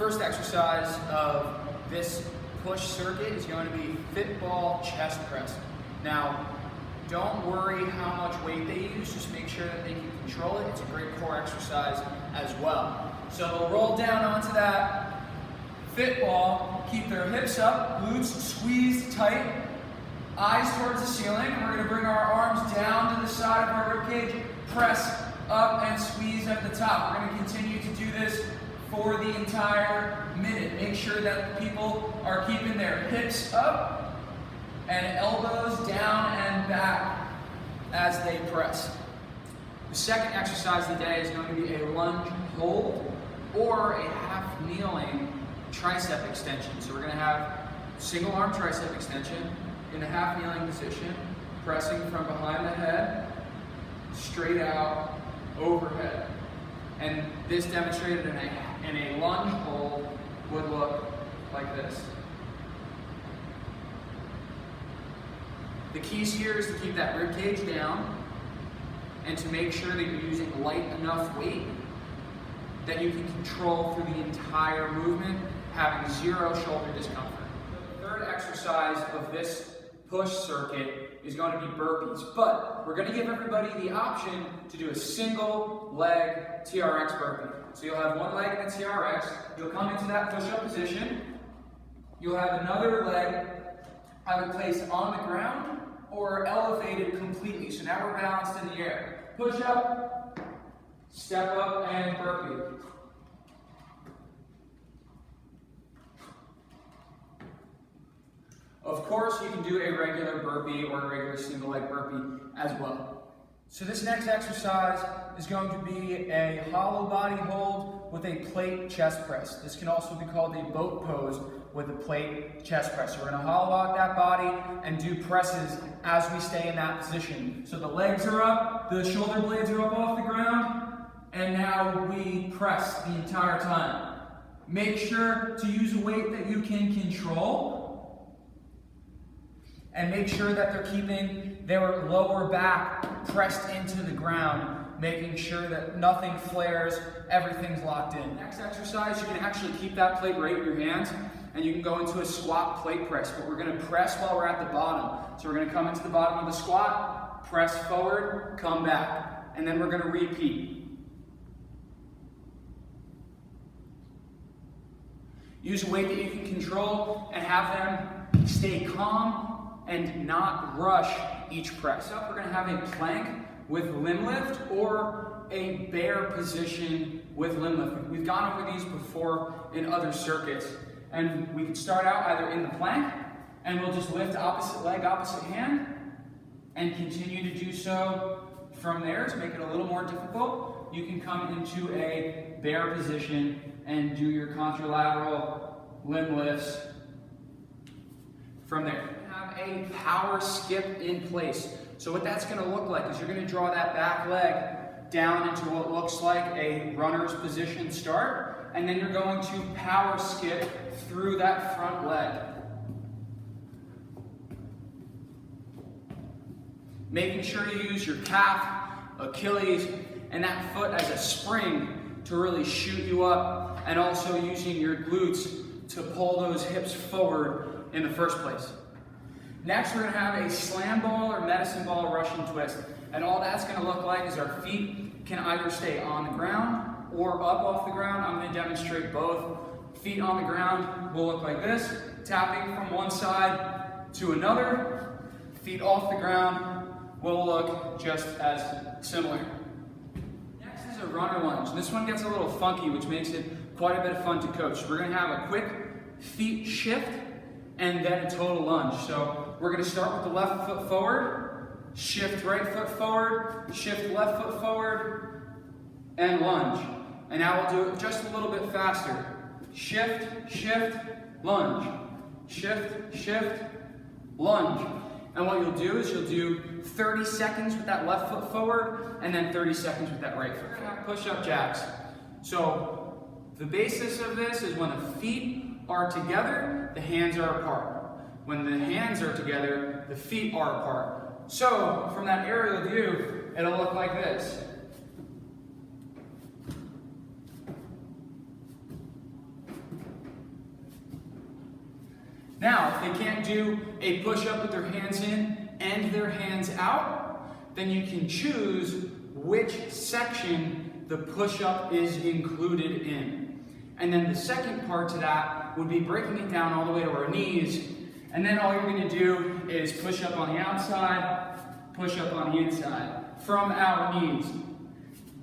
first exercise of this push circuit is going to be fit ball chest press. Now, don't worry how much weight they use, just make sure that they can control it. It's a great core exercise as well. So roll down onto that fit ball, keep their hips up, glutes squeezed tight, eyes towards the ceiling, and we're going to bring our arms down to the side of our ribcage, press up and squeeze at the top. We're going to continue to do this for the entire minute. Make sure that people are keeping their hips up and elbows down and back as they press. The second exercise of the day is going to be a lunge hold or a half kneeling tricep extension. So we're going to have single arm tricep extension in a half kneeling position, pressing from behind the head, straight out, overhead. And this demonstrated in a lunge hold would look like this. The keys here is to keep that rib cage down and to make sure that you're using light enough weight that you can control through the entire movement, having zero shoulder discomfort. The third exercise of this push circuit is going to be burpees, but we're going to give everybody the option to do a single leg TRX burpee. So you'll have one leg in a TRX, you'll come into that push-up position, you'll have another leg have it placed on the ground or elevated completely. So now we're balanced in the air. Push up, step up, and burpee. Of course, you can do a regular burpee or a regular single leg burpee as well. So this next exercise is going to be a hollow body hold with a plate chest press. This can also be called a boat pose with a plate chest press. So we're going to hollow out that body and do presses as we stay in that position. So the legs are up, the shoulder blades are up off the ground, and now we press the entire time. Make sure to use a weight that you can control, and make sure that they're keeping their lower back pressed into the ground, making sure that nothing flares, everything's locked in. Next exercise, you can actually keep that plate right in your hands, and you can go into a squat plate press, but we're going to press while we're at the bottom. So we're going to come into the bottom of the squat, press forward, come back, and then we're going to repeat. Use a weight that you can control and have them stay calm and not rush each press. Up, we're going to have a plank with limb lift or a bear position with limb lift. We've gone over these before in other circuits, and we can start out either in the plank, and we'll just lift opposite leg, opposite hand, and continue to do so from there. To make it a little more difficult, you can come into a bear position and do your contralateral limb lifts from there. Have a power skip in place. So what that's going to look like is you're going to draw that back leg down into what looks like a runner's position start, and then you're going to power skip through that front leg. Making sure you use your calf, Achilles, and that foot as a spring to really shoot you up, and also using your glutes to pull those hips forward in the first place. Next, we're going to have a slam ball or medicine ball Russian twist. And all that's going to look like is our feet can either stay on the ground or up off the ground. I'm going to demonstrate both. Feet on the ground will look like this, tapping from one side to another. Feet off the ground will look just as similar. Next is a runner lunge. This one gets a little funky, which makes it quite a bit of fun to coach. We're going to have a quick feet shift and then a total lunge. So we're going to start with the left foot forward, shift right foot forward, shift left foot forward, and lunge. And now we'll do it just a little bit faster. Shift, shift, lunge. Shift, shift, lunge. And what you'll do is you'll do 30 seconds with that left foot forward, and then 30 seconds with that right foot. We're going to have push-up jacks. So the basis of this is when the feet are together, the hands are apart. When the hands are together, the feet are apart. So from that aerial view, it'll look like this. Now, if they can't do a push-up with their hands in and their hands out, then you can choose which section the push-up is included in. And then the second part to that would be breaking it down all the way to our knees, and then all you're going to do is push up on the outside, push up on the inside, from our knees.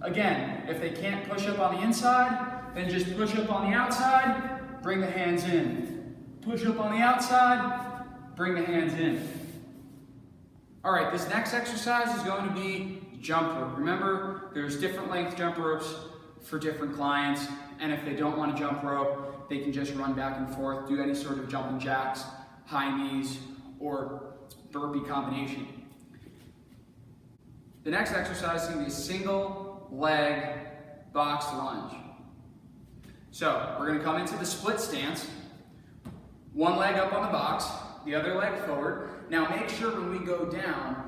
Again, if they can't push up on the inside, then just push up on the outside, bring the hands in. Push up on the outside, bring the hands in. All right, this next exercise is going to be jump rope. Remember, there's different length jump ropes for different clients, and if they don't want to jump rope, they can just run back and forth, do any sort of jumping jacks, high knees, or burpee combination. The next exercise is going to be a single leg box lunge. So we're going to come into the split stance, one leg up on the box, the other leg forward. Now make sure when we go down,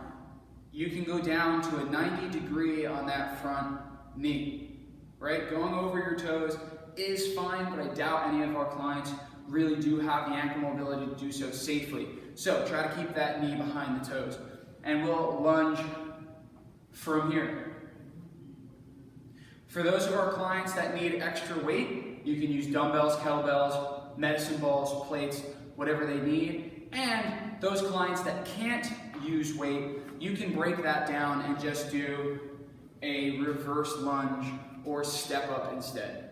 you can go down to a 90-degree on that front knee, right? Going over your toes is fine, but I doubt any of our clients really do have the ankle mobility to do so safely. So try to keep that knee behind the toes. And we'll lunge from here. For those of our clients that need extra weight, you can use dumbbells, kettlebells, medicine balls, plates, whatever they need. And those clients that can't use weight, you can break that down and just do a reverse lunge or step up instead.